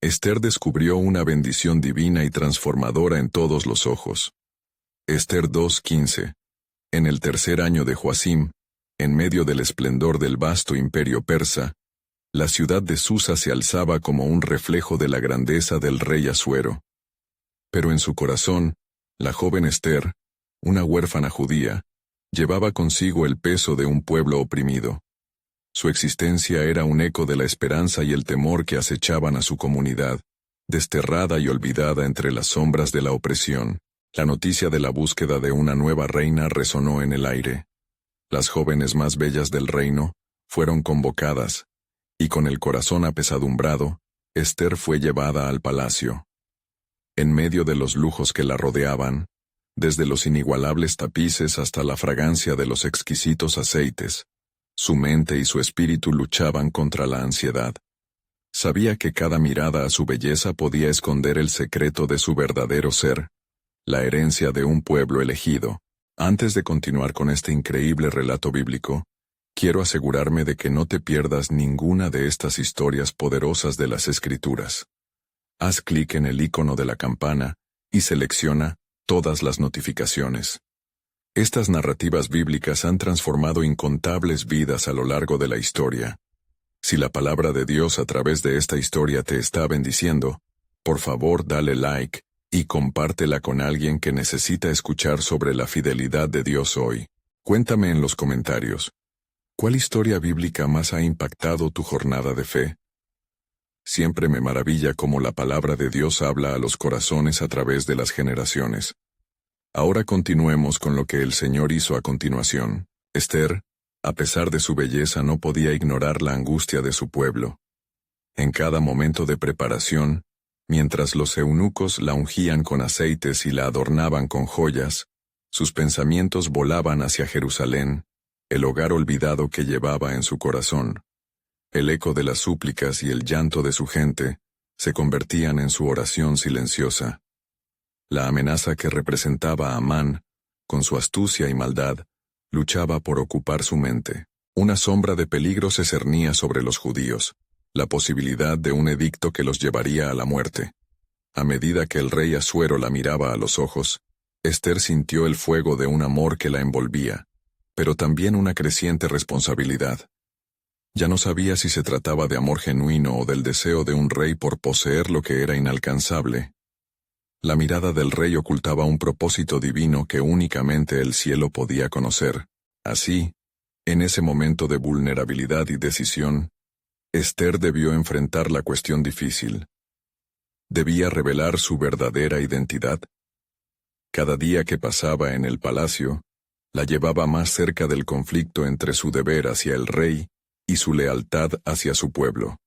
Esther descubrió una bendición divina y transformadora en todos los ojos. Esther 2:15. En el tercer año de Joacim, en medio del esplendor del vasto imperio persa, la ciudad de Susa se alzaba como un reflejo de la grandeza del rey Asuero. Pero en su corazón, la joven Esther, una huérfana judía, llevaba consigo el peso de un pueblo oprimido. Su existencia era un eco de la esperanza y el temor que acechaban a su comunidad, desterrada y olvidada entre las sombras de la opresión. La noticia de la búsqueda de una nueva reina resonó en el aire. Las jóvenes más bellas del reino fueron convocadas, y con el corazón apesadumbrado, Esther fue llevada al palacio. En medio de los lujos que la rodeaban, desde los inigualables tapices hasta la fragancia de los exquisitos aceites, su mente y su espíritu luchaban contra la ansiedad. Sabía que cada mirada a su belleza podía esconder el secreto de su verdadero ser, la herencia de un pueblo elegido. Antes de continuar con este increíble relato bíblico, quiero asegurarme de que no te pierdas ninguna de estas historias poderosas de las Escrituras. Haz clic en el icono de la campana y selecciona todas las notificaciones. Estas narrativas bíblicas han transformado incontables vidas a lo largo de la historia. Si la palabra de Dios a través de esta historia te está bendiciendo, por favor dale like y compártela con alguien que necesita escuchar sobre la fidelidad de Dios hoy. Cuéntame en los comentarios, ¿cuál historia bíblica más ha impactado tu jornada de fe? Siempre me maravilla cómo la palabra de Dios habla a los corazones a través de las generaciones. Ahora continuemos con lo que el Señor hizo a continuación. Esther, a pesar de su belleza, no podía ignorar la angustia de su pueblo. En cada momento de preparación, mientras los eunucos la ungían con aceites y la adornaban con joyas, sus pensamientos volaban hacia Jerusalén, el hogar olvidado que llevaba en su corazón. El eco de las súplicas y el llanto de su gente se convertían en su oración silenciosa. La amenaza que representaba a Amán, con su astucia y maldad, luchaba por ocupar su mente. Una sombra de peligro se cernía sobre los judíos, la posibilidad de un edicto que los llevaría a la muerte. A medida que el rey Asuero la miraba a los ojos, Esther sintió el fuego de un amor que la envolvía, pero también una creciente responsabilidad. Ya no sabía si se trataba de amor genuino o del deseo de un rey por poseer lo que era inalcanzable. La mirada del rey ocultaba un propósito divino que únicamente el cielo podía conocer. Así, en ese momento de vulnerabilidad y decisión, Esther debió enfrentar la cuestión difícil. ¿Debía revelar su verdadera identidad? Cada día que pasaba en el palacio, la llevaba más cerca del conflicto entre su deber hacia el rey y su lealtad hacia su pueblo.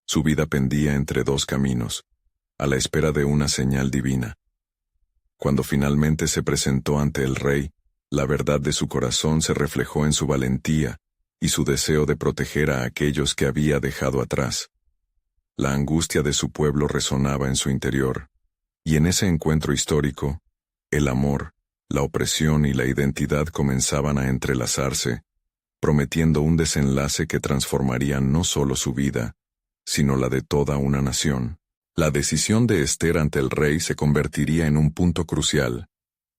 Su vida pendía entre dos caminos, a la espera de una señal divina. Cuando finalmente se presentó ante el rey, la verdad de su corazón se reflejó en su valentía y su deseo de proteger a aquellos que había dejado atrás. La angustia de su pueblo resonaba en su interior, y en ese encuentro histórico, el amor, la opresión y la identidad comenzaban a entrelazarse, prometiendo un desenlace que transformaría no solo su vida, sino la de toda una nación. La decisión de Esther ante el rey se convertiría en un punto crucial.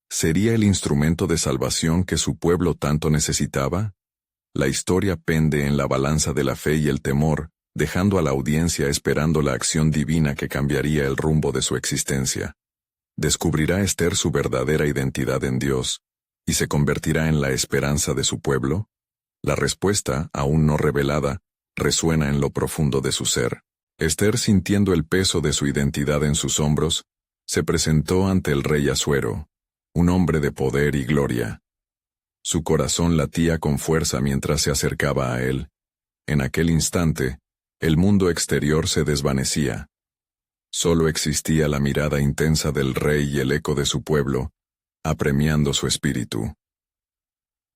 ¿Sería el instrumento de salvación que su pueblo tanto necesitaba? La historia pende en la balanza de la fe y el temor, dejando a la audiencia esperando la acción divina que cambiaría el rumbo de su existencia. ¿Descubrirá Esther su verdadera identidad en Dios, y se convertirá en la esperanza de su pueblo? La respuesta, aún no revelada, resuena en lo profundo de su ser. Esther, sintiendo el peso de su identidad en sus hombros, se presentó ante el rey Asuero, un hombre de poder y gloria. Su corazón latía con fuerza mientras se acercaba a él. En aquel instante, el mundo exterior se desvanecía. Solo existía la mirada intensa del rey y el eco de su pueblo, apremiando su espíritu.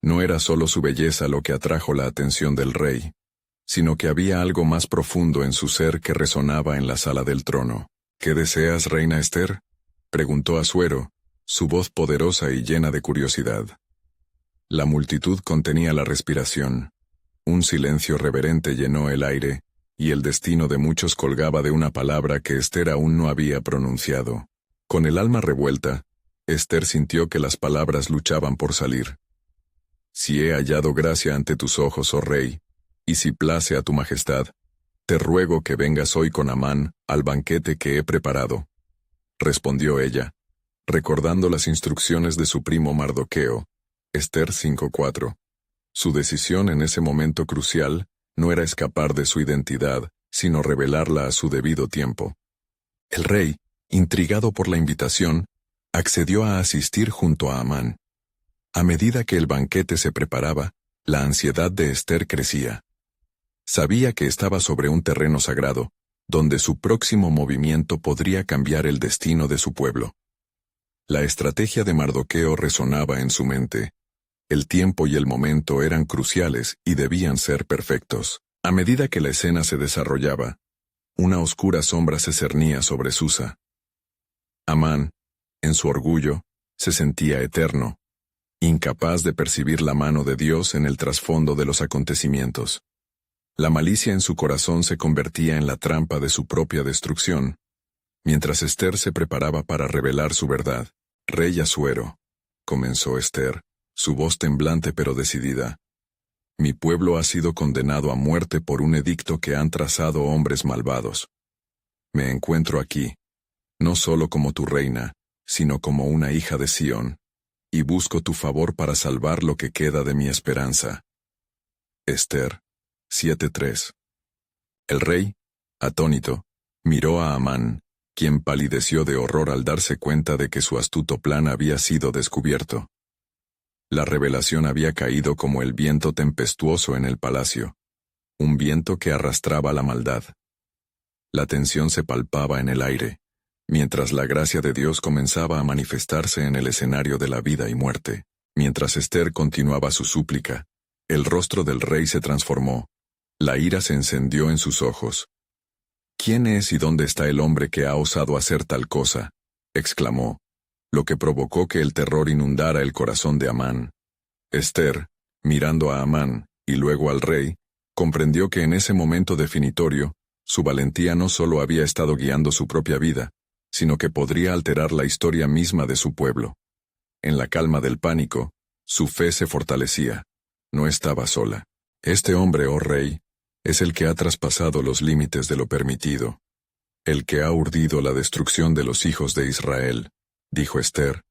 No era solo su belleza lo que atrajo la atención del rey, sino que había algo más profundo en su ser que resonaba en la sala del trono. ¿Qué deseas, reina Esther?, preguntó Asuero, su voz poderosa y llena de curiosidad. La multitud contenía la respiración. Un silencio reverente llenó el aire, y el destino de muchos colgaba de una palabra que Ester aún no había pronunciado. Con el alma revuelta, Ester sintió que las palabras luchaban por salir. Si he hallado gracia ante tus ojos, oh rey, y si place a tu majestad, te ruego que vengas hoy con Amán al banquete que he preparado. Respondió ella, recordando las instrucciones de su primo Mardoqueo. Ester 5:4. Su decisión en ese momento crucial no era escapar de su identidad, sino revelarla a su debido tiempo. El rey, intrigado por la invitación, accedió a asistir junto a Amán. A medida que el banquete se preparaba, la ansiedad de Ester crecía. Sabía que estaba sobre un terreno sagrado, donde su próximo movimiento podría cambiar el destino de su pueblo. La estrategia de Mardoqueo resonaba en su mente. El tiempo y el momento eran cruciales y debían ser perfectos. A medida que la escena se desarrollaba, una oscura sombra se cernía sobre Susa. Amán, en su orgullo, se sentía eterno, incapaz de percibir la mano de Dios en el trasfondo de los acontecimientos. La malicia en su corazón se convertía en la trampa de su propia destrucción, mientras Ester se preparaba para revelar su verdad. Rey Asuero, comenzó Ester, su voz temblante pero decidida. Mi pueblo ha sido condenado a muerte por un edicto que han trazado hombres malvados. Me encuentro aquí, no solo como tu reina, sino como una hija de Sión, y busco tu favor para salvar lo que queda de mi esperanza. Ester 7:3. El rey, atónito, miró a Amán, quien palideció de horror al darse cuenta de que su astuto plan había sido descubierto. La revelación había caído como el viento tempestuoso en el palacio, un viento que arrastraba la maldad. La tensión se palpaba en el aire, mientras la gracia de Dios comenzaba a manifestarse en el escenario de la vida y muerte. Mientras Ester continuaba su súplica, el rostro del rey se transformó. La ira se encendió en sus ojos. ¿Quién es y dónde está el hombre que ha osado hacer tal cosa?, exclamó, lo que provocó que el terror inundara el corazón de Amán. Ester, mirando a Amán, y luego al rey, comprendió que en ese momento definitorio, su valentía no solo había estado guiando su propia vida, sino que podría alterar la historia misma de su pueblo. En la calma del pánico, su fe se fortalecía. No estaba sola. Este hombre, oh rey, es el que ha traspasado los límites de lo permitido, el que ha urdido la destrucción de los hijos de Israel, dijo Ester,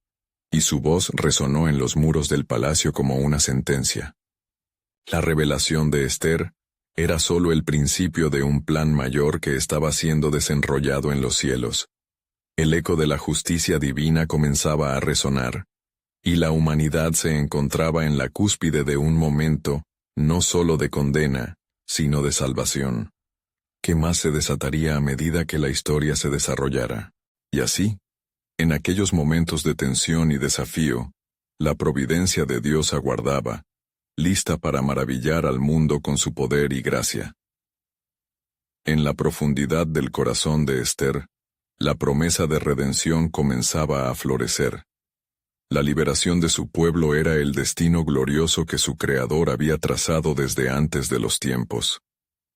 y su voz resonó en los muros del palacio como una sentencia. La revelación de Ester era solo el principio de un plan mayor que estaba siendo desenrollado en los cielos. El eco de la justicia divina comenzaba a resonar, y la humanidad se encontraba en la cúspide de un momento, no solo de condena, sino de salvación, que más se desataría a medida que la historia se desarrollara. Y así, en aquellos momentos de tensión y desafío, la providencia de Dios aguardaba, lista para maravillar al mundo con su poder y gracia. En la profundidad del corazón de Ester, la promesa de redención comenzaba a florecer. La liberación de su pueblo era el destino glorioso que su Creador había trazado desde antes de los tiempos.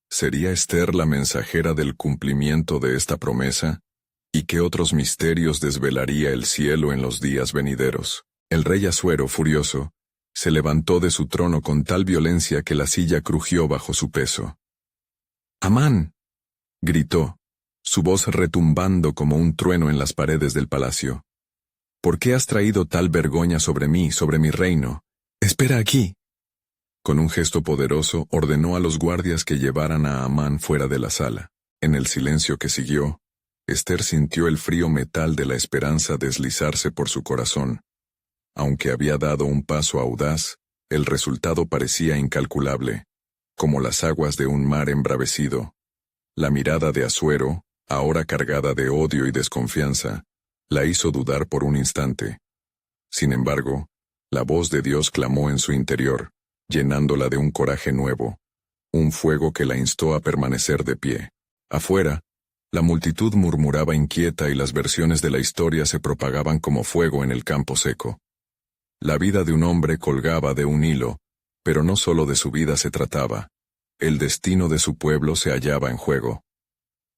¿Sería Ester la mensajera del cumplimiento de esta promesa? ¿Y qué otros misterios desvelaría el cielo en los días venideros? El rey Asuero, furioso, se levantó de su trono con tal violencia que la silla crujió bajo su peso. «¡Amán!», gritó, su voz retumbando como un trueno en las paredes del palacio. «¿Por qué has traído tal vergüenza sobre mí, sobre mi reino? Espera aquí». Con un gesto poderoso ordenó a los guardias que llevaran a Amán fuera de la sala. En el silencio que siguió, Ester sintió el frío metal de la esperanza deslizarse por su corazón. Aunque había dado un paso audaz, el resultado parecía incalculable, como las aguas de un mar embravecido. La mirada de Asuero, ahora cargada de odio y desconfianza, la hizo dudar por un instante. Sin embargo, la voz de Dios clamó en su interior, llenándola de un coraje nuevo, un fuego que la instó a permanecer de pie. Afuera, la multitud murmuraba inquieta y las versiones de la historia se propagaban como fuego en el campo seco. La vida de un hombre colgaba de un hilo, pero no solo de su vida se trataba. El destino de su pueblo se hallaba en juego.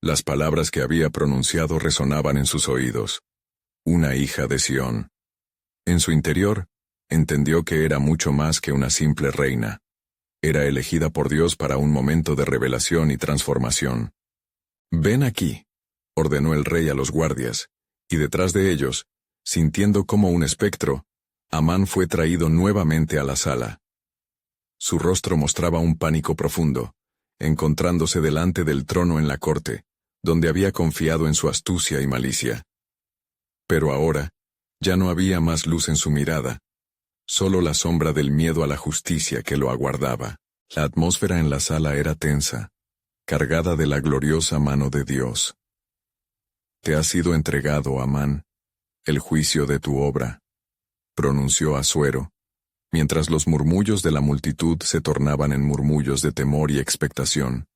Las palabras que había pronunciado resonaban en sus oídos. Una hija de Sión. En su interior, entendió que era mucho más que una simple reina. Era elegida por Dios para un momento de revelación y transformación. «Ven aquí», ordenó el rey a los guardias, y detrás de ellos, sintiendo como un espectro, Amán fue traído nuevamente a la sala. Su rostro mostraba un pánico profundo, encontrándose delante del trono en la corte, donde había confiado en su astucia y malicia. Pero ahora, ya no había más luz en su mirada, solo la sombra del miedo a la justicia que lo aguardaba. La atmósfera en la sala era tensa, cargada de la gloriosa mano de Dios. «Te ha sido entregado, Amán, el juicio de tu obra», pronunció Asuero, mientras los murmullos de la multitud se tornaban en murmullos de temor y expectación.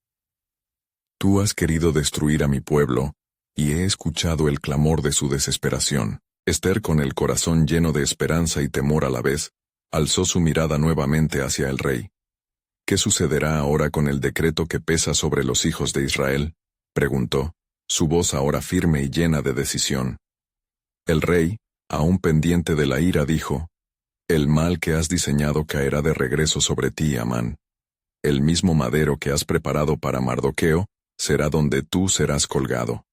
«Tú has querido destruir a mi pueblo, y he escuchado el clamor de su desesperación». Ester, con el corazón lleno de esperanza y temor a la vez, alzó su mirada nuevamente hacia el rey. «¿Qué sucederá ahora con el decreto que pesa sobre los hijos de Israel?», preguntó, su voz ahora firme y llena de decisión. El rey, aún pendiente de la ira, dijo: «El mal que has diseñado caerá de regreso sobre ti, Amán. El mismo madero que has preparado para Mardoqueo será donde tú serás colgado».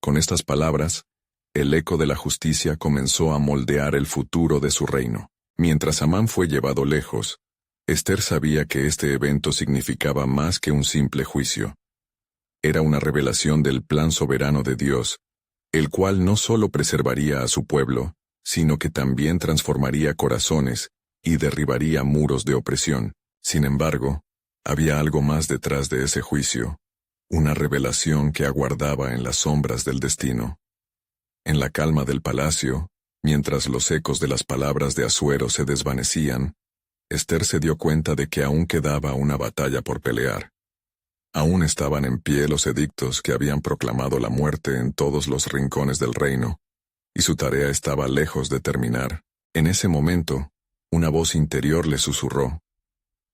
Con estas palabras, el eco de la justicia comenzó a moldear el futuro de su reino. Mientras Amán fue llevado lejos, Ester sabía que este evento significaba más que un simple juicio. Era una revelación del plan soberano de Dios, el cual no solo preservaría a su pueblo, sino que también transformaría corazones y derribaría muros de opresión. Sin embargo, había algo más detrás de ese juicio, una revelación que aguardaba en las sombras del destino. En la calma del palacio, mientras los ecos de las palabras de Asuero se desvanecían, Ester se dio cuenta de que aún quedaba una batalla por pelear. Aún estaban en pie los edictos que habían proclamado la muerte en todos los rincones del reino, y su tarea estaba lejos de terminar. En ese momento, una voz interior le susurró: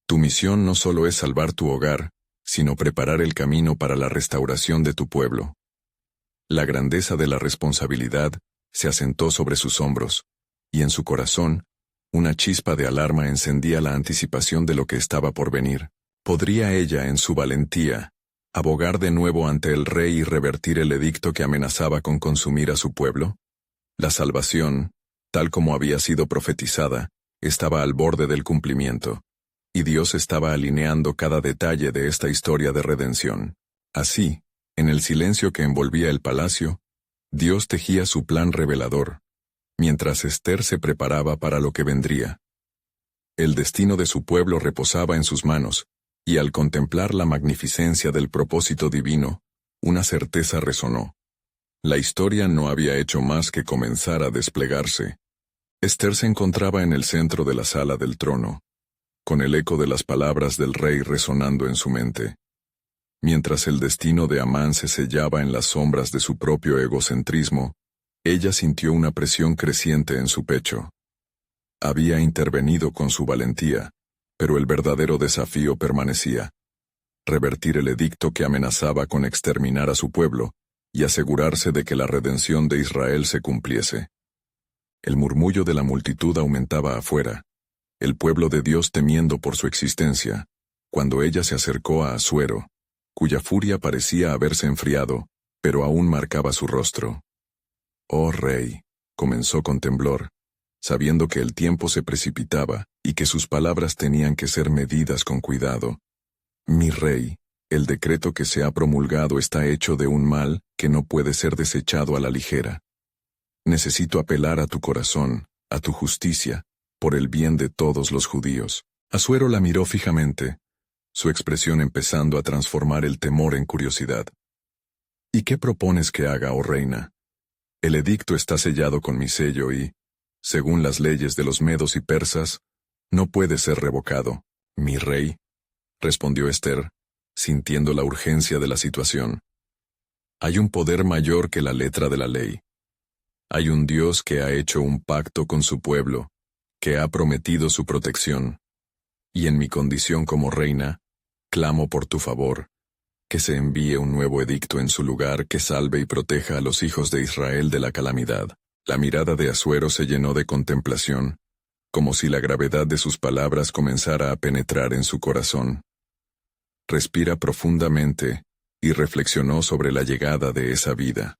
«Tu misión no solo es salvar tu hogar, sino preparar el camino para la restauración de tu pueblo». La grandeza de la responsabilidad se asentó sobre sus hombros, y en su corazón, una chispa de alarma encendía la anticipación de lo que estaba por venir. ¿Podría ella, en su valentía, abogar de nuevo ante el rey y revertir el edicto que amenazaba con consumir a su pueblo? La salvación, tal como había sido profetizada, estaba al borde del cumplimiento, y Dios estaba alineando cada detalle de esta historia de redención. Así, en el silencio que envolvía el palacio, Dios tejía su plan revelador, mientras Ester se preparaba para lo que vendría. El destino de su pueblo reposaba en sus manos, y al contemplar la magnificencia del propósito divino, una certeza resonó. La historia no había hecho más que comenzar a desplegarse. Ester se encontraba en el centro de la sala del trono, con el eco de las palabras del rey resonando en su mente. Mientras el destino de Amán se sellaba en las sombras de su propio egocentrismo, ella sintió una presión creciente en su pecho. Había intervenido con su valentía, pero el verdadero desafío permanecía: revertir el edicto que amenazaba con exterminar a su pueblo y asegurarse de que la redención de Israel se cumpliese. El murmullo de la multitud aumentaba afuera, el pueblo de Dios temiendo por su existencia, cuando ella se acercó a Asuero, cuya furia parecía haberse enfriado, pero aún marcaba su rostro. «Oh rey», comenzó con temblor, sabiendo que el tiempo se precipitaba y que sus palabras tenían que ser medidas con cuidado. «Mi rey, el decreto que se ha promulgado está hecho de un mal que no puede ser desechado a la ligera. Necesito apelar a tu corazón, a tu justicia, por el bien de todos los judíos». Asuero la miró fijamente, su expresión empezando a transformar el temor en curiosidad. «¿Y qué propones que haga, oh reina? El edicto está sellado con mi sello y, según las leyes de los medos y persas, no puede ser revocado». «Mi rey», respondió Ester, sintiendo la urgencia de la situación. «Hay un poder mayor que la letra de la ley. Hay un Dios que ha hecho un pacto con su pueblo, que ha prometido su protección. Y en mi condición como reina, Clamo por tu favor, que se envíe un nuevo edicto en su lugar que salve y proteja a los hijos de Israel de la calamidad. La mirada de Asuero se llenó de contemplación, como si la gravedad de sus palabras comenzara a penetrar en su corazón. Respira profundamente y reflexionó sobre la llegada de esa vida.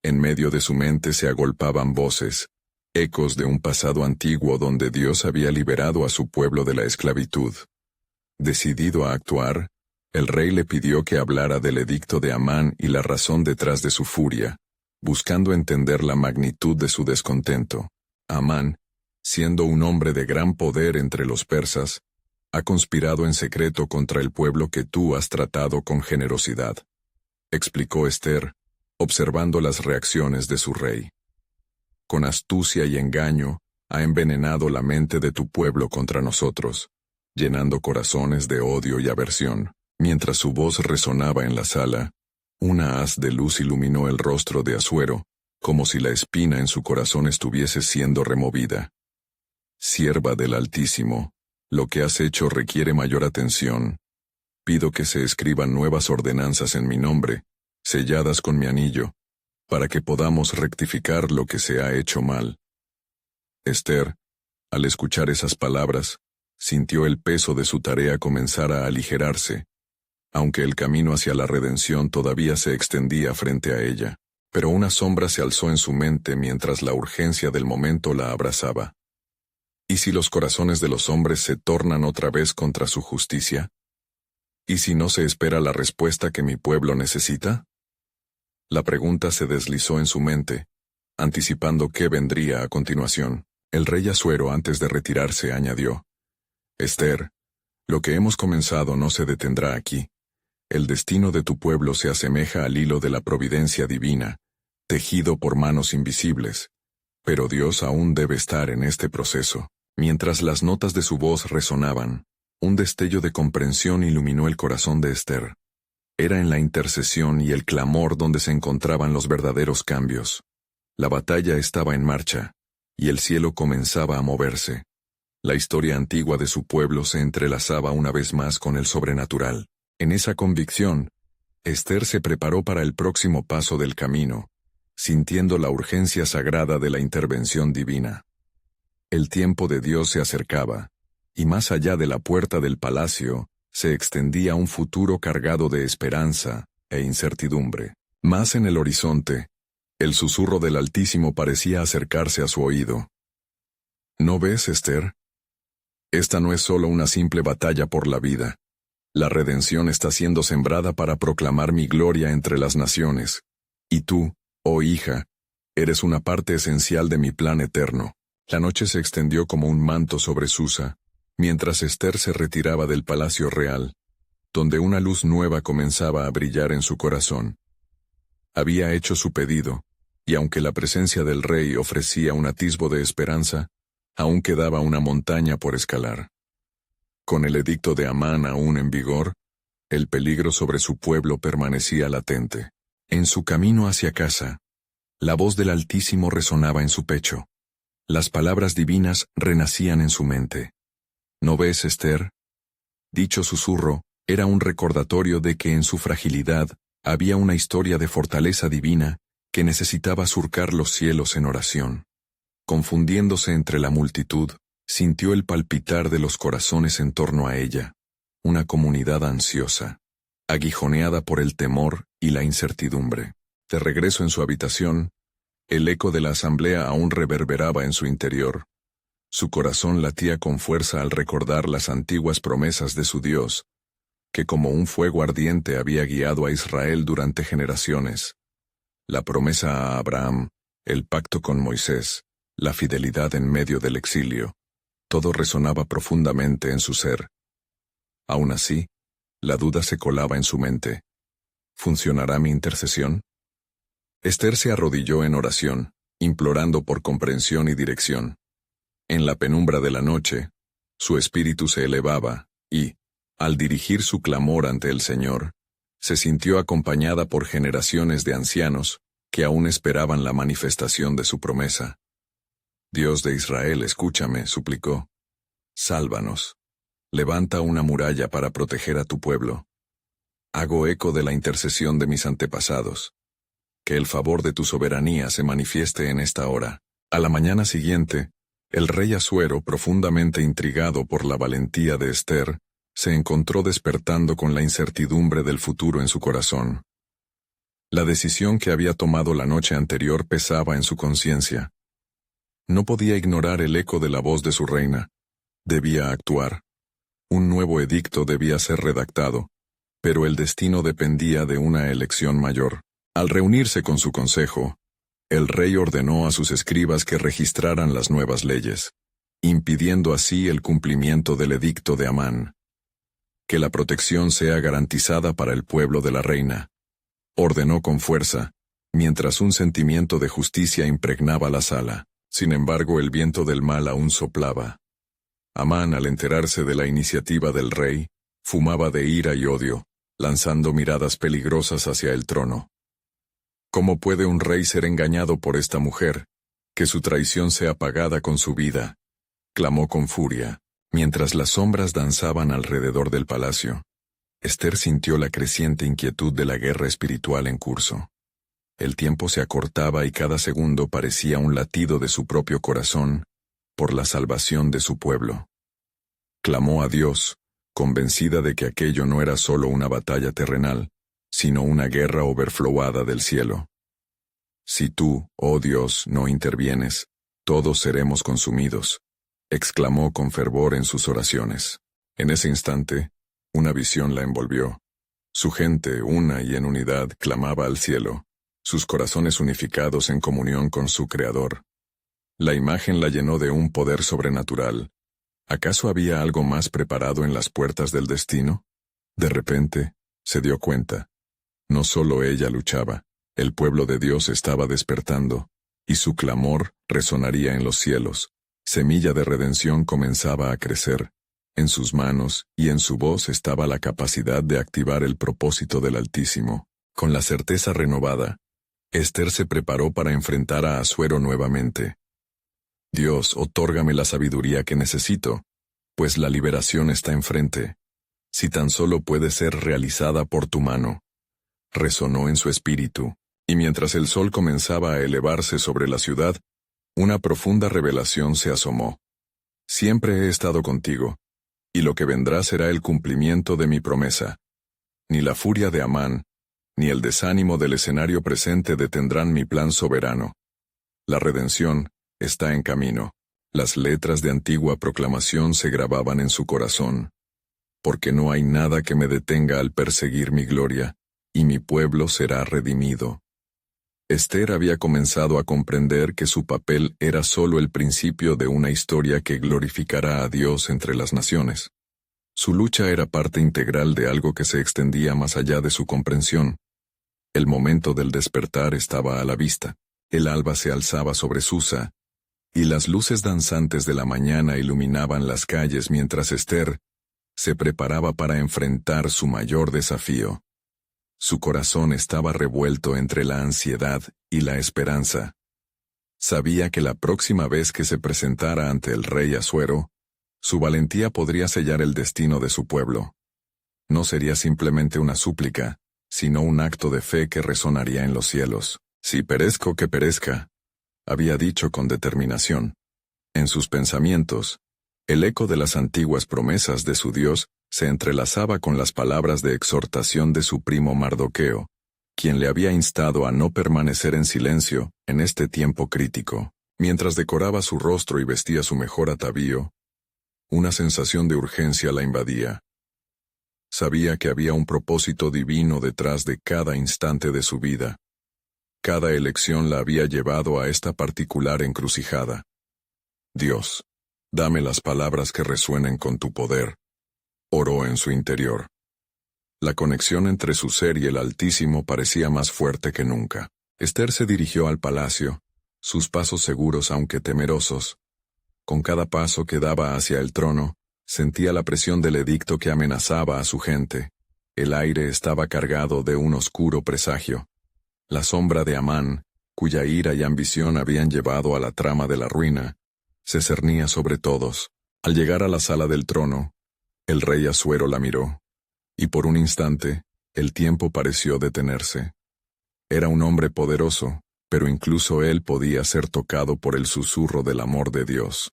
En medio de su mente se agolpaban voces, ecos de un pasado antiguo donde Dios había liberado a su pueblo de la esclavitud. Decidido a actuar, el rey le pidió que hablara del edicto de Amán y la razón detrás de su furia, buscando entender la magnitud de su descontento. Amán, siendo un hombre de gran poder entre los persas, ha conspirado en secreto contra el pueblo que tú has tratado con generosidad, explicó Ester, observando las reacciones de su rey. Con astucia y engaño, ha envenenado la mente de tu pueblo contra nosotros, llenando corazones de odio y aversión. Mientras su voz resonaba en la sala, una haz de luz iluminó el rostro de Asuero, como si la espina en su corazón estuviese siendo removida. Sierva del Altísimo, lo que has hecho requiere mayor atención. Pido que se escriban nuevas ordenanzas en mi nombre, selladas con mi anillo, para que podamos rectificar lo que se ha hecho mal. Ester, al escuchar esas palabras, sintió el peso de su tarea comenzar a aligerarse, aunque el camino hacia la redención todavía se extendía frente a ella. Pero una sombra se alzó en su mente mientras la urgencia del momento la abrazaba. ¿Y si los corazones de los hombres se tornan otra vez contra su justicia? ¿Y si no se espera la respuesta que mi pueblo necesita? La pregunta se deslizó en su mente, anticipando qué vendría a continuación. El rey Asuero, antes de retirarse, añadió: Ester, lo que hemos comenzado no se detendrá aquí. El destino de tu pueblo se asemeja al hilo de la providencia divina, tejido por manos invisibles, pero Dios aún debe estar en este proceso. Mientras las notas de su voz resonaban, un destello de comprensión iluminó el corazón de Ester. Era en la intercesión y el clamor donde se encontraban los verdaderos cambios. La batalla estaba en marcha, y el cielo comenzaba a moverse. La historia antigua de su pueblo se entrelazaba una vez más con el sobrenatural. En esa convicción, Ester se preparó para el próximo paso del camino, sintiendo la urgencia sagrada de la intervención divina. El tiempo de Dios se acercaba, y más allá de la puerta del palacio, se extendía un futuro cargado de esperanza e incertidumbre. Más en el horizonte, el susurro del Altísimo parecía acercarse a su oído. ¿No ves, Ester? Esta no es solo una simple batalla por la vida. La redención está siendo sembrada para proclamar mi gloria entre las naciones. Y tú, oh hija, eres una parte esencial de mi plan eterno. La noche se extendió como un manto sobre Susa, mientras Ester se retiraba del palacio real, donde una luz nueva comenzaba a brillar en su corazón. Había hecho su pedido, y aunque la presencia del rey ofrecía un atisbo de esperanza, aún quedaba una montaña por escalar. Con el edicto de Amán aún en vigor, el peligro sobre su pueblo permanecía latente. En su camino hacia casa, la voz del Altísimo resonaba en su pecho. Las palabras divinas renacían en su mente. ¿No ves, Ester? Dicho susurro era un recordatorio de que en su fragilidad había una historia de fortaleza divina que necesitaba surcar los cielos en oración. Confundiéndose entre la multitud, sintió el palpitar de los corazones en torno a ella, una comunidad ansiosa, aguijoneada por el temor y la incertidumbre. De regreso en su habitación, el eco de la asamblea aún reverberaba en su interior. Su corazón latía con fuerza al recordar las antiguas promesas de su Dios, que como un fuego ardiente había guiado a Israel durante generaciones. La promesa a Abraham, el pacto con Moisés, la fidelidad en medio del exilio. Todo resonaba profundamente en su ser. Aún así, la duda se colaba en su mente. ¿Funcionará mi intercesión? Ester se arrodilló en oración, implorando por comprensión y dirección. En la penumbra de la noche, su espíritu se elevaba, y, al dirigir su clamor ante el Señor, se sintió acompañada por generaciones de ancianos que aún esperaban la manifestación de su promesa. Dios de Israel, escúchame, suplicó. Sálvanos. Levanta una muralla para proteger a tu pueblo. Hago eco de la intercesión de mis antepasados. Que el favor de tu soberanía se manifieste en esta hora. A la mañana siguiente, el rey Asuero, profundamente intrigado por la valentía de Ester, se encontró despertando con la incertidumbre del futuro en su corazón. La decisión que había tomado la noche anterior pesaba en su conciencia. No podía ignorar el eco de la voz de su reina. Debía actuar. Un nuevo edicto debía ser redactado, pero el destino dependía de una elección mayor. Al reunirse con su consejo, el rey ordenó a sus escribas que registraran las nuevas leyes, impidiendo así el cumplimiento del edicto de Amán. Que la protección sea garantizada para el pueblo de la reina, ordenó con fuerza, mientras un sentimiento de justicia impregnaba la sala. Sin embargo, el viento del mal aún soplaba. Amán, al enterarse de la iniciativa del rey, fumaba de ira y odio, lanzando miradas peligrosas hacia el trono. ¿Cómo puede un rey ser engañado por esta mujer? Que su traición sea pagada con su vida, clamó con furia, mientras las sombras danzaban alrededor del palacio. Ester sintió la creciente inquietud de la guerra espiritual en curso. El tiempo se acortaba y cada segundo parecía un latido de su propio corazón, por la salvación de su pueblo. Clamó a Dios, convencida de que aquello no era solo una batalla terrenal, sino una guerra overflowada del cielo. Si tú, oh Dios, no intervienes, todos seremos consumidos, exclamó con fervor en sus oraciones. En ese instante, una visión la envolvió. Su gente, una y en unidad, clamaba al cielo, sus corazones unificados en comunión con su Creador. La imagen la llenó de un poder sobrenatural. ¿Acaso había algo más preparado en las puertas del destino? De repente, se dio cuenta. No solo ella luchaba, el pueblo de Dios estaba despertando, y su clamor resonaría en los cielos. Semilla de redención comenzaba a crecer. En sus manos y en su voz estaba la capacidad de activar el propósito del Altísimo. Con la certeza renovada, Ester se preparó para enfrentar a Asuero nuevamente. Dios, otórgame la sabiduría que necesito, pues la liberación está enfrente. Si tan solo puede ser realizada por tu mano. Resonó en su espíritu, y mientras el sol comenzaba a elevarse sobre la ciudad, una profunda revelación se asomó. Siempre he estado contigo, y lo que vendrá será el cumplimiento de mi promesa. Ni la furia de Amán, ni el desánimo del escenario presente detendrán mi plan soberano. La redención está en camino. Las letras de antigua proclamación se grababan en su corazón. Porque no hay nada que me detenga al perseguir mi gloria, y mi pueblo será redimido. Ester había comenzado a comprender que su papel era solo el principio de una historia que glorificará a Dios entre las naciones. Su lucha era parte integral de algo que se extendía más allá de su comprensión. El momento del despertar estaba a la vista. El alba se alzaba sobre Susa, y las luces danzantes de la mañana iluminaban las calles mientras Ester se preparaba para enfrentar su mayor desafío. Su corazón estaba revuelto entre la ansiedad y la esperanza. Sabía que la próxima vez que se presentara ante el rey Asuero, su valentía podría sellar el destino de su pueblo. No sería simplemente una súplica, sino un acto de fe que resonaría en los cielos. Si perezco, que perezca, había dicho con determinación. En sus pensamientos, el eco de las antiguas promesas de su Dios se entrelazaba con las palabras de exhortación de su primo Mardoqueo, quien le había instado a no permanecer en silencio en este tiempo crítico. Mientras decoraba su rostro y vestía su mejor atavío, una sensación de urgencia la invadía. Sabía que había un propósito divino detrás de cada instante de su vida. Cada elección la había llevado a esta particular encrucijada. Dios, dame las palabras que resuenen con tu poder, oró en su interior. La conexión entre su ser y el Altísimo parecía más fuerte que nunca. Ester se dirigió al palacio, sus pasos seguros aunque temerosos. Con cada paso que daba hacia el trono, sentía la presión del edicto que amenazaba a su gente. El aire estaba cargado de un oscuro presagio. La sombra de Amán, cuya ira y ambición habían llevado a la trama de la ruina, se cernía sobre todos. Al llegar a la sala del trono, El rey Asuero la miró, y por un instante, el tiempo pareció detenerse. Era un hombre poderoso, pero incluso él podía ser tocado por el susurro del amor de Dios.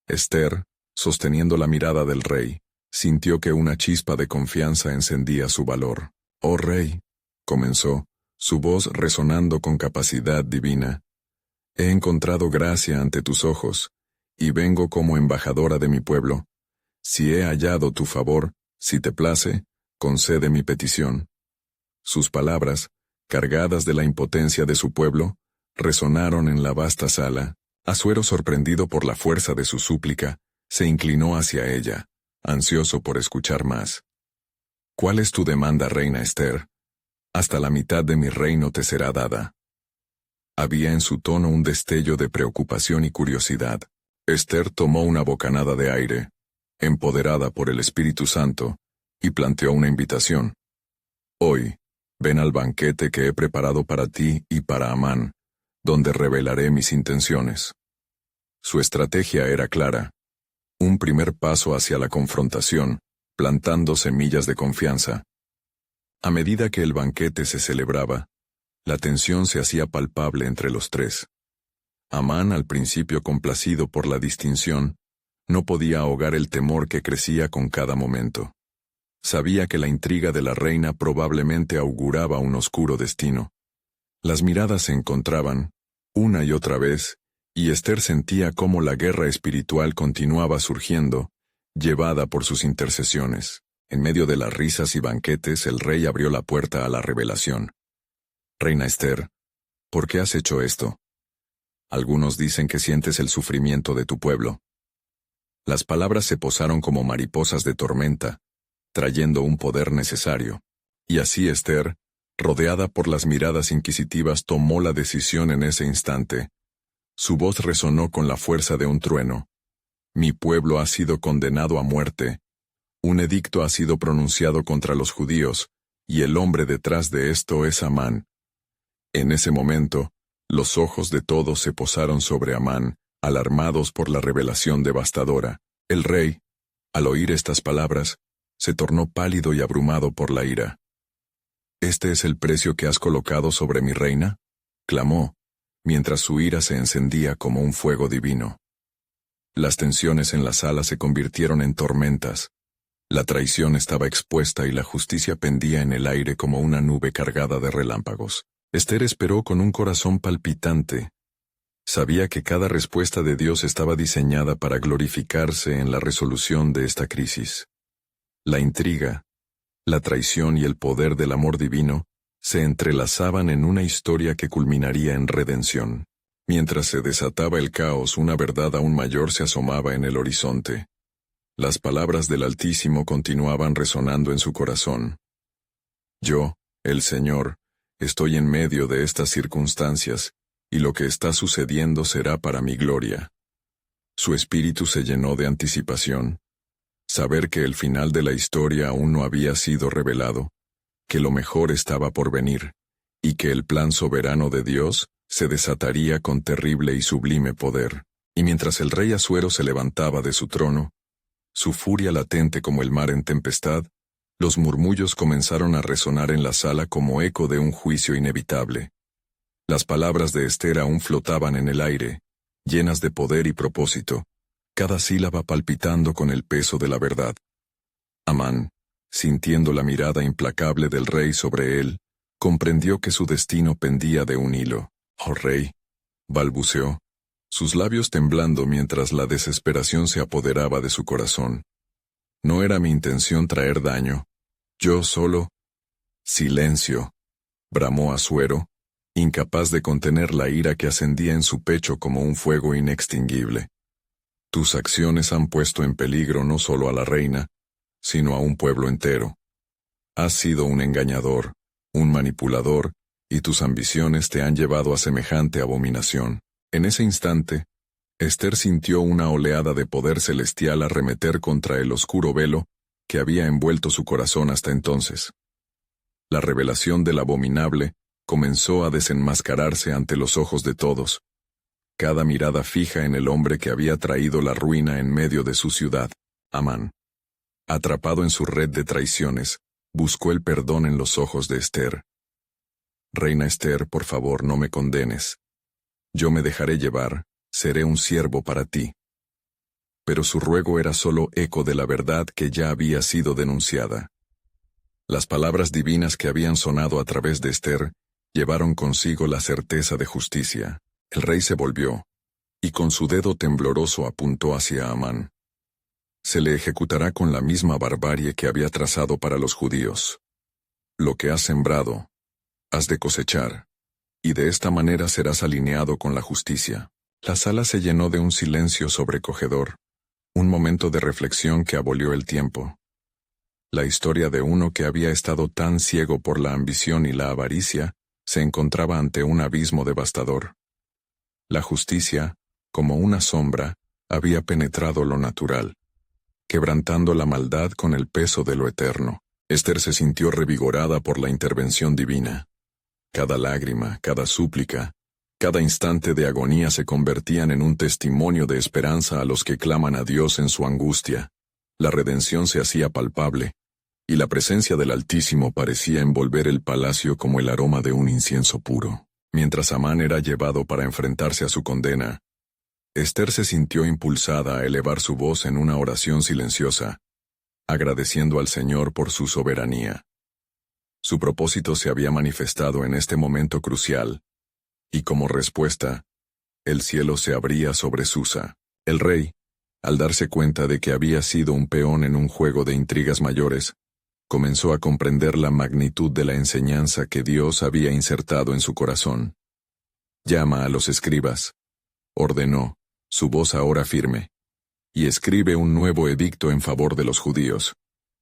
Esther, sosteniendo la mirada del rey, sintió que una chispa de confianza encendía su valor. «Oh rey», comenzó, su voz resonando con capacidad divina, «he encontrado gracia ante tus ojos, y vengo como embajadora de mi pueblo. Si he hallado tu favor, si te place, concede mi petición». Sus palabras, cargadas de la impotencia de su pueblo, resonaron en la vasta sala. Asuero, sorprendido por la fuerza de su súplica, se inclinó hacia ella, ansioso por escuchar más. «¿Cuál es tu demanda, reina Esther? Hasta la mitad de mi reino te será dada». Había en su tono un destello de preocupación y curiosidad. Esther tomó una bocanada de aire, empoderada por el Espíritu Santo, y planteó una invitación. «Hoy, ven al banquete que he preparado para ti y para Amán, donde revelaré mis intenciones». Su estrategia era clara. Un primer paso hacia la confrontación, plantando semillas de confianza. A medida que el banquete se celebraba, la tensión se hacía palpable entre los tres. Amán, al principio complacido por la distinción, no podía ahogar el temor que crecía con cada momento. Sabía que la intriga de la reina probablemente auguraba un oscuro destino. Las miradas se encontraban, una y otra vez, y Esther sentía cómo la guerra espiritual continuaba surgiendo, llevada por sus intercesiones. En medio de las risas y banquetes, el rey abrió la puerta a la revelación. «Reina Esther, ¿por qué has hecho esto? Algunos dicen que sientes el sufrimiento de tu pueblo». Las palabras se posaron como mariposas de tormenta, trayendo un poder necesario. Y así Esther, rodeada por las miradas inquisitivas, tomó la decisión en ese instante. Su voz resonó con la fuerza de un trueno. «Mi pueblo ha sido condenado a muerte. Un edicto ha sido pronunciado contra los judíos, y el hombre detrás de esto es Amán». En ese momento, los ojos de todos se posaron sobre Amán, alarmados por la revelación devastadora. El rey, al oír estas palabras, se tornó pálido y abrumado por la ira. «¿Este es el precio que has colocado sobre mi reina?», clamó, mientras su ira se encendía como un fuego divino. Las tensiones en la sala se convirtieron en tormentas. La traición estaba expuesta y la justicia pendía en el aire como una nube cargada de relámpagos. Esther esperó con un corazón palpitante. Sabía que cada respuesta de Dios estaba diseñada para glorificarse en la resolución de esta crisis. La intriga, la traición y el poder del amor divino se entrelazaban en una historia que culminaría en redención. Mientras se desataba el caos, una verdad aún mayor se asomaba en el horizonte. Las palabras del Altísimo continuaban resonando en su corazón. «Yo, el Señor, estoy en medio de estas circunstancias, y lo que está sucediendo será para mi gloria». Su espíritu se llenó de anticipación. Saber que el final de la historia aún no había sido revelado, que lo mejor estaba por venir, y que el plan soberano de Dios se desataría con terrible y sublime poder. Y mientras el rey Asuero se levantaba de su trono, su furia latente como el mar en tempestad, los murmullos comenzaron a resonar en la sala como eco de un juicio inevitable. Las palabras de Esther aún flotaban en el aire, llenas de poder y propósito, cada sílaba palpitando con el peso de la verdad. Amán, sintiendo la mirada implacable del rey sobre él, comprendió que su destino pendía de un hilo. «Oh rey», balbuceó, sus labios temblando mientras la desesperación se apoderaba de su corazón. «No era mi intención traer daño. Yo solo...». «Silencio», bramó Asuero, incapaz de contener la ira que ascendía en su pecho como un fuego inextinguible. «Tus acciones han puesto en peligro no solo a la reina, sino a un pueblo entero. Has sido un engañador, un manipulador, y tus ambiciones te han llevado a semejante abominación». En ese instante, Esther sintió una oleada de poder celestial arremeter contra el oscuro velo que había envuelto su corazón hasta entonces. La revelación del abominable comenzó a desenmascararse ante los ojos de todos, cada mirada fija en el hombre que había traído la ruina en medio de su ciudad, Amán. Atrapado en su red de traiciones, buscó el perdón en los ojos de Ester. Reina Ester, por favor, no me condenes. Yo me dejaré llevar, seré un siervo para ti. Pero su ruego era solo eco de la verdad que ya había sido denunciada. Las palabras divinas que habían sonado a través de Ester llevaron consigo la certeza de justicia. El rey se volvió, y con su dedo tembloroso apuntó hacia Amán. Se le ejecutará con la misma barbarie que había trazado para los judíos. Lo que has sembrado, has de cosechar, y de esta manera serás alineado con la justicia. La sala se llenó de un silencio sobrecogedor, un momento de reflexión que abolió el tiempo. La historia de uno que había estado tan ciego por la ambición y la avaricia, se encontraba ante un abismo devastador. La justicia, como una sombra, había penetrado lo natural, quebrantando la maldad con el peso de lo eterno. Ester se sintió revigorada por la intervención divina. Cada lágrima, cada súplica, cada instante de agonía se convertían en un testimonio de esperanza a los que claman a Dios en su angustia. La redención se hacía palpable, y la presencia del Altísimo parecía envolver el palacio como el aroma de un incienso puro. Mientras Amán era llevado para enfrentarse a su condena, Ester se sintió impulsada a elevar su voz en una oración silenciosa, agradeciendo al Señor por su soberanía. Su propósito se había manifestado en este momento crucial, y como respuesta, el cielo se abría sobre Susa. El rey, al darse cuenta de que había sido un peón en un juego de intrigas mayores, comenzó a comprender la magnitud de la enseñanza que Dios había insertado en su corazón. Llama a los escribas, ordenó, su voz ahora firme, y escribe un nuevo edicto en favor de los judíos.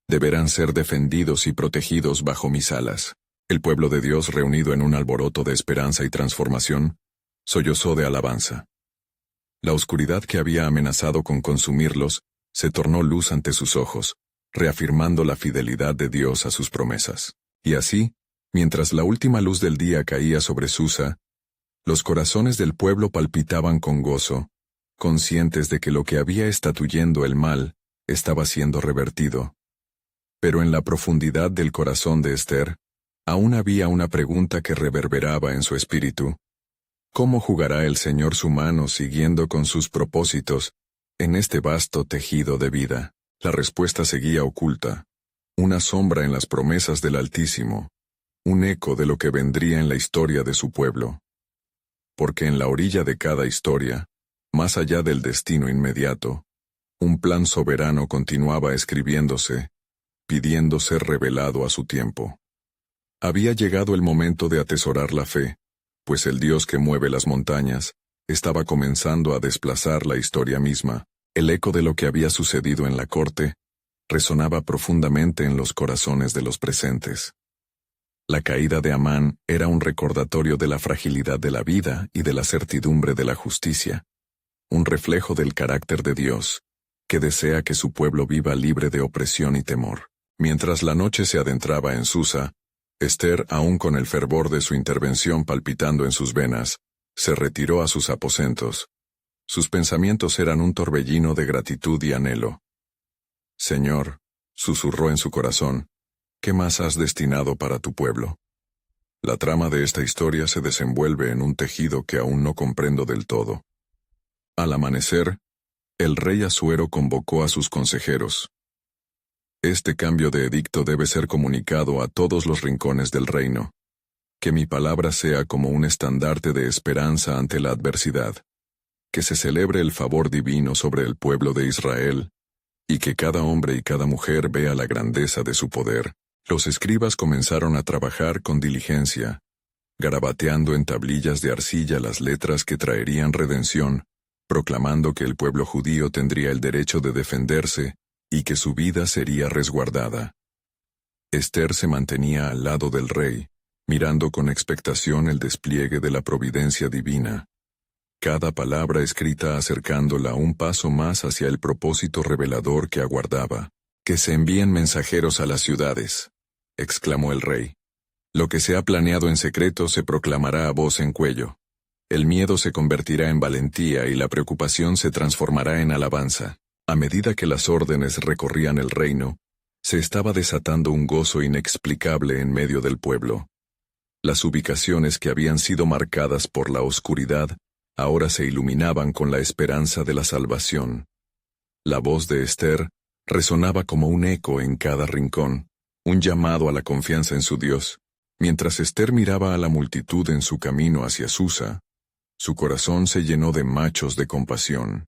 Deberán ser defendidos y protegidos bajo mis alas. El pueblo de Dios, reunido en un alboroto de esperanza y transformación, sollozó de alabanza. La oscuridad que había amenazado con consumirlos, se tornó luz ante sus ojos, reafirmando la fidelidad de Dios a sus promesas. Y así, mientras la última luz del día caía sobre Susa, los corazones del pueblo palpitaban con gozo, conscientes de que lo que había estatuyendo el mal, estaba siendo revertido. Pero en la profundidad del corazón de Ester, aún había una pregunta que reverberaba en su espíritu. ¿Cómo jugará el Señor su mano siguiendo con sus propósitos en este vasto tejido de vida? La respuesta seguía oculta, una sombra en las promesas del Altísimo, un eco de lo que vendría en la historia de su pueblo. Porque en la orilla de cada historia, más allá del destino inmediato, un plan soberano continuaba escribiéndose, pidiendo ser revelado a su tiempo. Había llegado el momento de atesorar la fe, pues el Dios que mueve las montañas, estaba comenzando a desplazar la historia misma. El eco de lo que había sucedido en la corte resonaba profundamente en los corazones de los presentes. La caída de Amán era un recordatorio de la fragilidad de la vida y de la certidumbre de la justicia, un reflejo del carácter de Dios, que desea que su pueblo viva libre de opresión y temor. Mientras la noche se adentraba en Susa, Ester, aún con el fervor de su intervención palpitando en sus venas, se retiró a sus aposentos. Sus pensamientos eran un torbellino de gratitud y anhelo. Señor, susurró en su corazón, ¿qué más has destinado para tu pueblo? La trama de esta historia se desenvuelve en un tejido que aún no comprendo del todo. Al amanecer, el rey Asuero convocó a sus consejeros. Este cambio de edicto debe ser comunicado a todos los rincones del reino. Que mi palabra sea como un estandarte de esperanza ante la adversidad. Que se celebre el favor divino sobre el pueblo de Israel, y que cada hombre y cada mujer vea la grandeza de su poder. Los escribas comenzaron a trabajar con diligencia, garabateando en tablillas de arcilla las letras que traerían redención, proclamando que el pueblo judío tendría el derecho de defenderse, y que su vida sería resguardada. Ester se mantenía al lado del rey, mirando con expectación el despliegue de la providencia divina. Cada palabra escrita acercándola un paso más hacia el propósito revelador que aguardaba. «Que se envíen mensajeros a las ciudades», exclamó el rey. «Lo que se ha planeado en secreto se proclamará a voz en cuello. El miedo se convertirá en valentía y la preocupación se transformará en alabanza. A medida que las órdenes recorrían el reino, se estaba desatando un gozo inexplicable en medio del pueblo. Las ubicaciones que habían sido marcadas por la oscuridad ahora se iluminaban con la esperanza de la salvación. La voz de Esther resonaba como un eco en cada rincón, un llamado a la confianza en su Dios. Mientras Esther miraba a la multitud en su camino hacia Susa, su corazón se llenó de machos de compasión.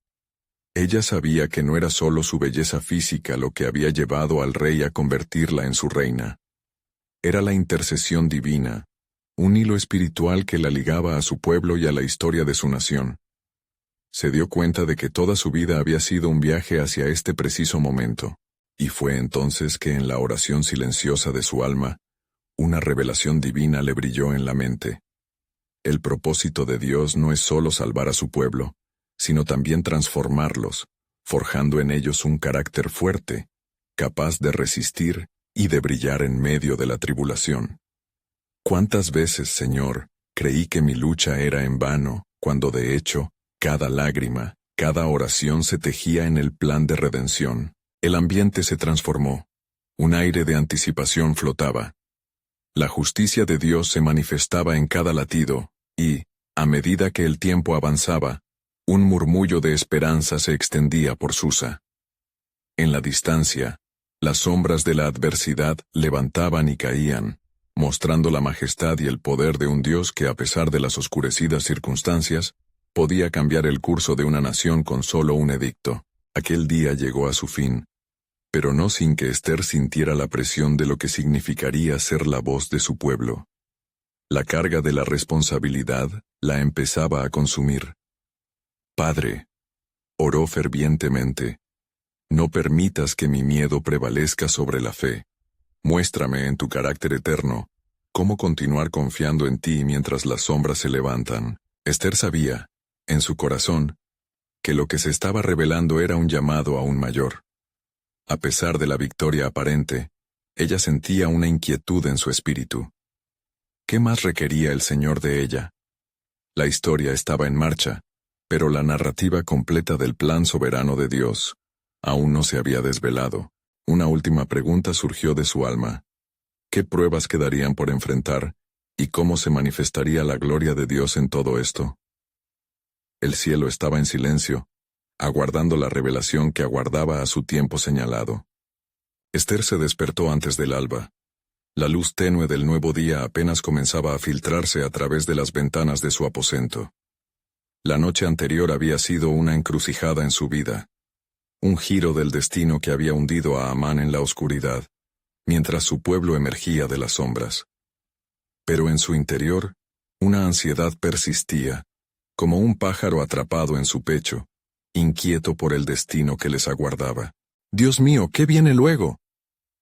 Ella sabía que no era solo su belleza física lo que había llevado al rey a convertirla en su reina. Era la intercesión divina, un hilo espiritual que la ligaba a su pueblo y a la historia de su nación. Se dio cuenta de que toda su vida había sido un viaje hacia este preciso momento, y fue entonces que en la oración silenciosa de su alma, una revelación divina le brilló en la mente. El propósito de Dios no es solo salvar a su pueblo, sino también transformarlos, forjando en ellos un carácter fuerte, capaz de resistir y de brillar en medio de la tribulación. ¿Cuántas veces, Señor, creí que mi lucha era en vano, cuando de hecho, cada lágrima, cada oración se tejía en el plan de redención? El ambiente se transformó. Un aire de anticipación flotaba. La justicia de Dios se manifestaba en cada latido, y, a medida que el tiempo avanzaba, un murmullo de esperanza se extendía por Susa. En la distancia, las sombras de la adversidad levantaban y caían, mostrando la majestad y el poder de un Dios que, a pesar de las oscurecidas circunstancias, podía cambiar el curso de una nación con solo un edicto. Aquel día llegó a su fin, pero no sin que Esther sintiera la presión de lo que significaría ser la voz de su pueblo. La carga de la responsabilidad la empezaba a consumir. Padre, oró fervientemente, no permitas que mi miedo prevalezca sobre la fe. Muéstrame en tu carácter eterno cómo continuar confiando en ti mientras las sombras se levantan. Esther sabía, en su corazón, que lo que se estaba revelando era un llamado aún mayor. A pesar de la victoria aparente, ella sentía una inquietud en su espíritu. ¿Qué más requería el Señor de ella? La historia estaba en marcha, pero la narrativa completa del plan soberano de Dios aún no se había desvelado. Una última pregunta surgió de su alma. ¿Qué pruebas quedarían por enfrentar, y cómo se manifestaría la gloria de Dios en todo esto? El cielo estaba en silencio, aguardando la revelación que aguardaba a su tiempo señalado. Esther se despertó antes del alba. La luz tenue del nuevo día apenas comenzaba a filtrarse a través de las ventanas de su aposento. La noche anterior había sido una encrucijada en su vida, un giro del destino que había hundido a Amán en la oscuridad, mientras su pueblo emergía de las sombras. Pero en su interior, una ansiedad persistía, como un pájaro atrapado en su pecho, inquieto por el destino que les aguardaba. «Dios mío, ¿qué viene luego?».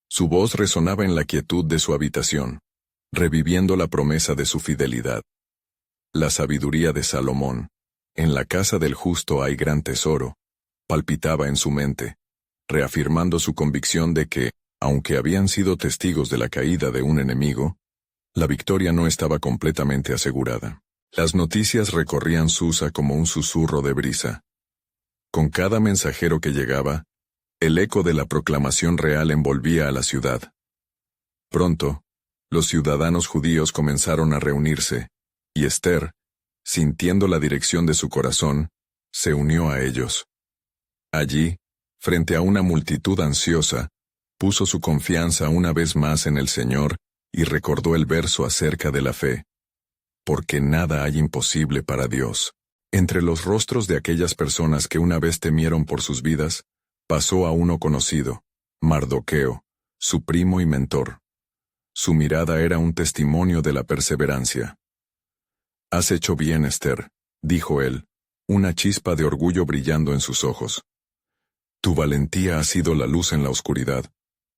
Su voz resonaba en la quietud de su habitación, reviviendo la promesa de su fidelidad. La sabiduría de Salomón, «En la casa del justo hay gran tesoro», palpitaba en su mente, reafirmando su convicción de que, aunque habían sido testigos de la caída de un enemigo, la victoria no estaba completamente asegurada. Las noticias recorrían Susa como un susurro de brisa. Con cada mensajero que llegaba, el eco de la proclamación real envolvía a la ciudad. Pronto, los ciudadanos judíos comenzaron a reunirse, y Esther, sintiendo la dirección de su corazón, se unió a ellos. Allí, frente a una multitud ansiosa, puso su confianza una vez más en el Señor y recordó el verso acerca de la fe. Porque nada hay imposible para Dios. Entre los rostros de aquellas personas que una vez temieron por sus vidas, pasó a uno conocido, Mardoqueo, su primo y mentor. Su mirada era un testimonio de la perseverancia. «Has hecho bien, Esther», dijo él, una chispa de orgullo brillando en sus ojos. «Tu valentía ha sido la luz en la oscuridad,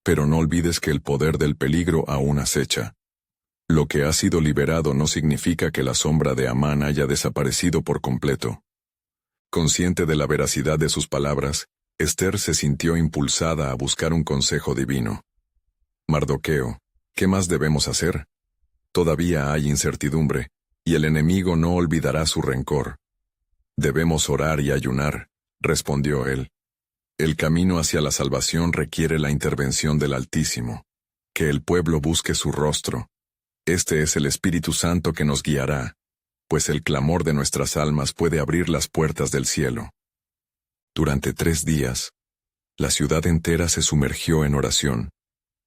pero no olvides que el poder del peligro aún acecha. Lo que ha sido liberado no significa que la sombra de Amán haya desaparecido por completo». Consciente de la veracidad de sus palabras, Esther se sintió impulsada a buscar un consejo divino. «Mardoqueo, ¿qué más debemos hacer? Todavía hay incertidumbre, y el enemigo no olvidará su rencor». «Debemos orar y ayunar», respondió él. El camino hacia la salvación requiere la intervención del Altísimo. Que el pueblo busque su rostro. Este es el Espíritu Santo que nos guiará, pues el clamor de nuestras almas puede abrir las puertas del cielo. Durante 3 días, la ciudad entera se sumergió en oración.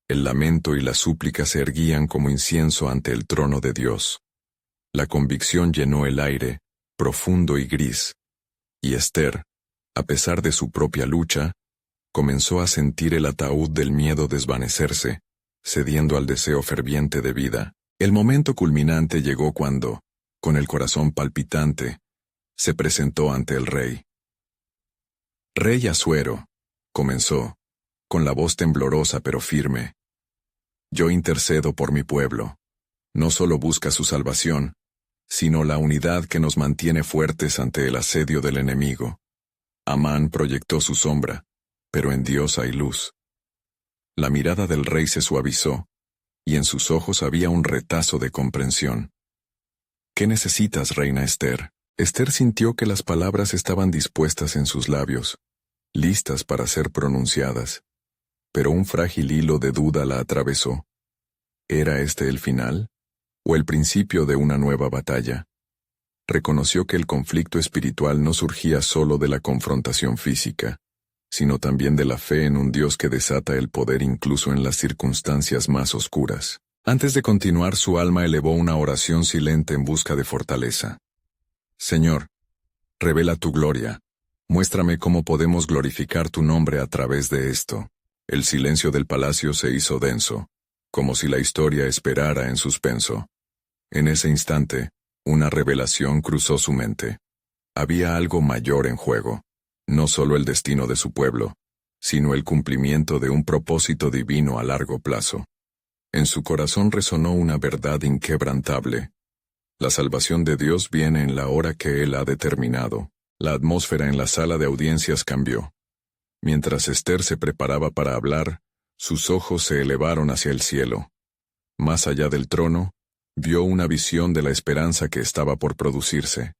El lamento y la súplica se erguían como incienso ante el trono de Dios. La convicción llenó el aire, profundo y gris. Y Esther, a pesar de su propia lucha, comenzó a sentir el ataúd del miedo desvanecerse, cediendo al deseo ferviente de vida. El momento culminante llegó cuando, con el corazón palpitante, se presentó ante el rey. «Rey Asuero», comenzó, con la voz temblorosa pero firme. «Yo intercedo por mi pueblo. No solo busca su salvación, sino la unidad que nos mantiene fuertes ante el asedio del enemigo. Amán proyectó su sombra, pero en Dios hay luz». La mirada del rey se suavizó, y en sus ojos había un retazo de comprensión. «¿Qué necesitas, reina Esther?» Esther sintió que las palabras estaban dispuestas en sus labios, listas para ser pronunciadas, pero un frágil hilo de duda la atravesó. ¿Era este el final? ¿O el principio de una nueva batalla? Reconoció que el conflicto espiritual no surgía solo de la confrontación física, sino también de la fe en un Dios que desata el poder incluso en las circunstancias más oscuras. Antes de continuar, su alma elevó una oración silente en busca de fortaleza. «Señor, revela tu gloria. Muéstrame cómo podemos glorificar tu nombre a través de esto». El silencio del palacio se hizo denso, como si la historia esperara en suspenso. En ese instante, una revelación cruzó su mente. Había algo mayor en juego. No solo el destino de su pueblo, sino el cumplimiento de un propósito divino a largo plazo. En su corazón resonó una verdad inquebrantable. La salvación de Dios viene en la hora que Él ha determinado. La atmósfera en la sala de audiencias cambió. Mientras Esther se preparaba para hablar, sus ojos se elevaron hacia el cielo. Más allá del trono, vio una visión de la esperanza que estaba por producirse.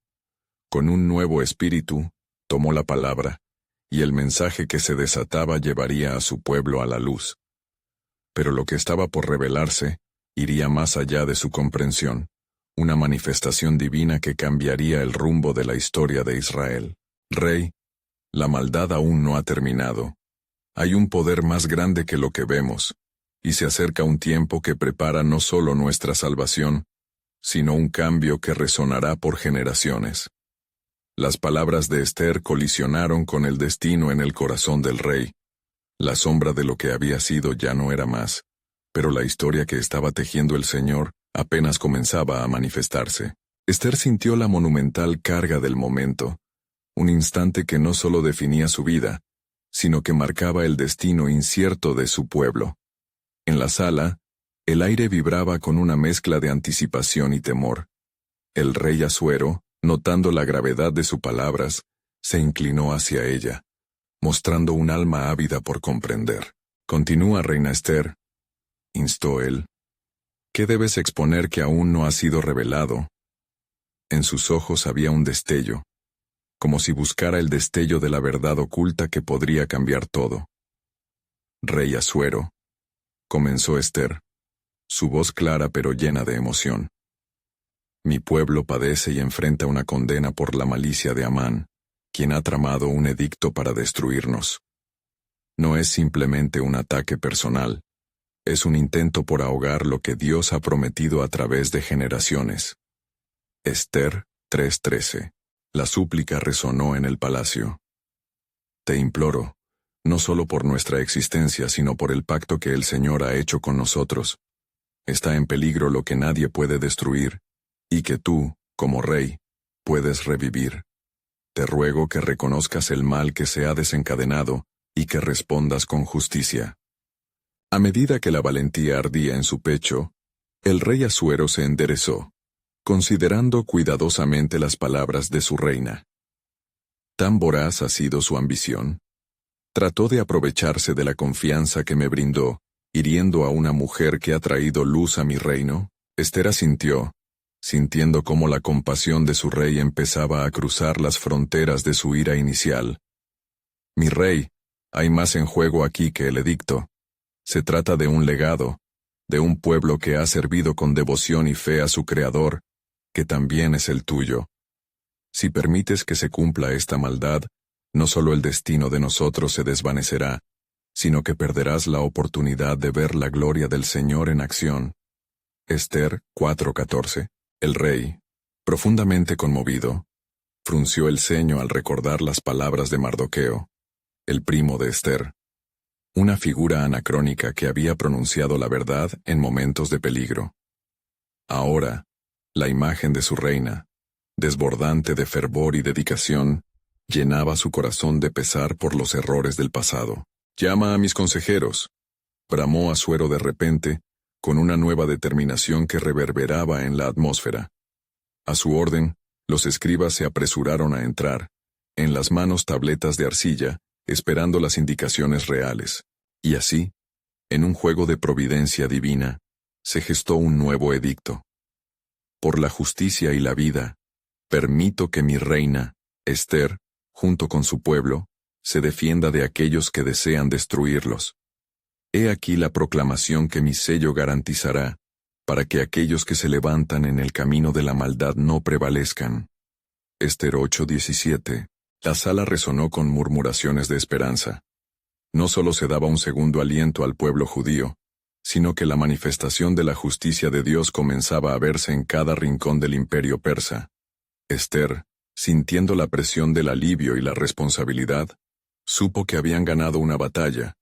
Con un nuevo espíritu, tomó la palabra, y el mensaje que se desataba llevaría a su pueblo a la luz. Pero lo que estaba por revelarse iría más allá de su comprensión, una manifestación divina que cambiaría el rumbo de la historia de Israel. «Rey, la maldad aún no ha terminado. Hay un poder más grande que lo que vemos, y se acerca un tiempo que prepara no solo nuestra salvación, sino un cambio que resonará por generaciones». Las palabras de Esther colisionaron con el destino en el corazón del rey. La sombra de lo que había sido ya no era más, pero la historia que estaba tejiendo el Señor apenas comenzaba a manifestarse. Esther sintió la monumental carga del momento, un instante que no solo definía su vida, sino que marcaba el destino incierto de su pueblo. En la sala, el aire vibraba con una mezcla de anticipación y temor. El rey Asuero, notando la gravedad de sus palabras, se inclinó hacia ella, mostrando un alma ávida por comprender. «Continúa, reina Esther», instó él. «¿Qué debes exponer que aún no ha sido revelado?» En sus ojos había un destello, como si buscara el destello de la verdad oculta que podría cambiar todo. «Rey Asuero», comenzó Esther, su voz clara pero llena de emoción. «Mi pueblo padece y enfrenta una condena por la malicia de Amán, quien ha tramado un edicto para destruirnos. No es simplemente un ataque personal, es un intento por ahogar lo que Dios ha prometido a través de generaciones». Esther 3:13. La súplica resonó en el palacio. «Te imploro, no solo por nuestra existencia, sino por el pacto que el Señor ha hecho con nosotros. Está en peligro lo que nadie puede destruir, y que tú, como rey, puedes revivir. Te ruego que reconozcas el mal que se ha desencadenado y que respondas con justicia». A medida que la valentía ardía en su pecho, el rey Asuero se enderezó, considerando cuidadosamente las palabras de su reina. ¿Tan voraz ha sido su ambición? Trató de aprovecharse de la confianza que me brindó, hiriendo a una mujer que ha traído luz a mi reino. Esther asintió, sintiendo cómo la compasión de su rey empezaba a cruzar las fronteras de su ira inicial. «Mi rey», Hay más en juego aquí que el edicto. Se trata de un legado, de un pueblo que ha servido con devoción y fe a su Creador, que también es el tuyo. Si permites que se cumpla esta maldad, no solo el destino de nosotros se desvanecerá, sino que perderás la oportunidad de ver la gloria del Señor en acción. Ester 4:14. El rey, profundamente conmovido, frunció el ceño al recordar las palabras de Mardoqueo, el primo de Ester, una figura anacrónica que había pronunciado la verdad en momentos de peligro. Ahora, la imagen de su reina, desbordante de fervor y dedicación, llenaba su corazón de pesar por los errores del pasado. «Llama a mis consejeros», bramó Asuero de repente, con una nueva determinación que reverberaba en la atmósfera. A su orden, los escribas se apresuraron a entrar, en las manos tabletas de arcilla, esperando las indicaciones reales. Y así, en un juego de providencia divina, se gestó un nuevo edicto. Por la justicia y la vida, permito que mi reina, Ester, junto con su pueblo, se defienda de aquellos que desean destruirlos. He aquí la proclamación que mi sello garantizará, para que aquellos que se levantan en el camino de la maldad no prevalezcan. Ester 8:17. La sala resonó con murmuraciones de esperanza. No solo se daba un segundo aliento al pueblo judío, sino que la manifestación de la justicia de Dios comenzaba a verse en cada rincón del imperio persa. Ester, sintiendo la presión del alivio y la responsabilidad, supo que habían ganado una batalla,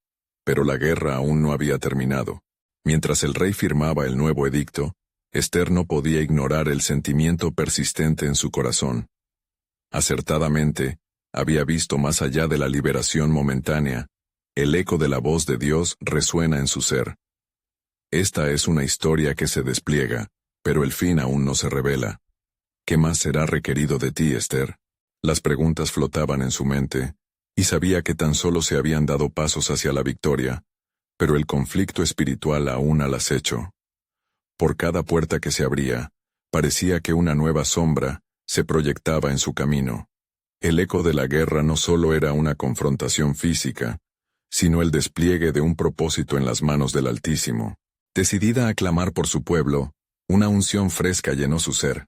pero la guerra aún no había terminado. Mientras el rey firmaba el nuevo edicto, Ester no podía ignorar el sentimiento persistente en su corazón. Acertadamente, había visto más allá de la liberación momentánea. El eco de la voz de Dios resuena en su ser. Esta es una historia que se despliega, pero el fin aún no se revela. ¿Qué más será requerido de ti, Ester? Las preguntas flotaban en su mente, y sabía que tan solo se habían dado pasos hacia la victoria, pero el conflicto espiritual aún al acecho. Por cada puerta que se abría, parecía que una nueva sombra se proyectaba en su camino. El eco de la guerra no solo era una confrontación física, sino el despliegue de un propósito en las manos del Altísimo. Decidida a clamar por su pueblo, una unción fresca llenó su ser.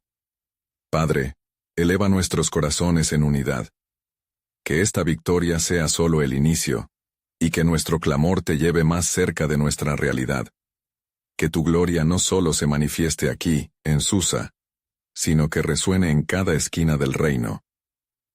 Padre, eleva nuestros corazones en unidad. Que esta victoria sea solo el inicio, y que nuestro clamor te lleve más cerca de nuestra realidad. Que tu gloria no solo se manifieste aquí, en Susa, sino que resuene en cada esquina del reino.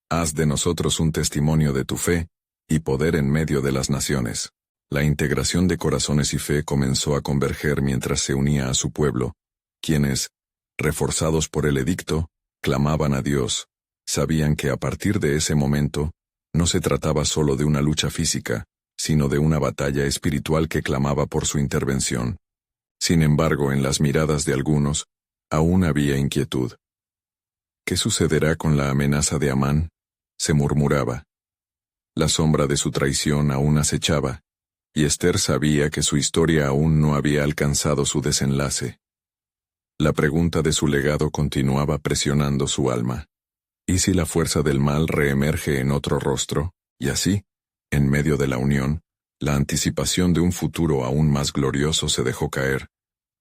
Haz de nosotros un testimonio de tu fe y poder en medio de las naciones. La integración de corazones y fe comenzó a converger mientras se unía a su pueblo, quienes, reforzados por el edicto, clamaban a Dios. Sabían que a partir de ese momento, no se trataba solo de una lucha física, sino de una batalla espiritual que clamaba por su intervención. Sin embargo, en las miradas de algunos, aún había inquietud. ¿Qué sucederá con la amenaza de Amán?, se murmuraba. La sombra de su traición aún acechaba, y Ester sabía que su historia aún no había alcanzado su desenlace. La pregunta de su legado continuaba presionando su alma. ¿Y si la fuerza del mal reemerge en otro rostro? Y así, en medio de la unión, la anticipación de un futuro aún más glorioso se dejó caer,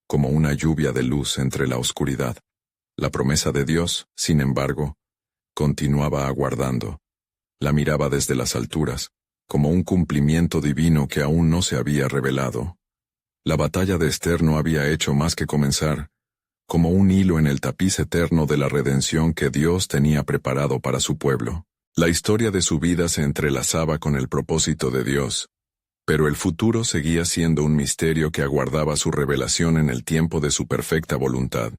como una lluvia de luz entre la oscuridad. La promesa de Dios, sin embargo, continuaba aguardando. La miraba desde las alturas, como un cumplimiento divino que aún no se había revelado. La batalla de Ester no había hecho más que comenzar, como un hilo en el tapiz eterno de la redención que Dios tenía preparado para su pueblo. La historia de su vida se entrelazaba con el propósito de Dios, pero el futuro seguía siendo un misterio que aguardaba su revelación en el tiempo de su perfecta voluntad.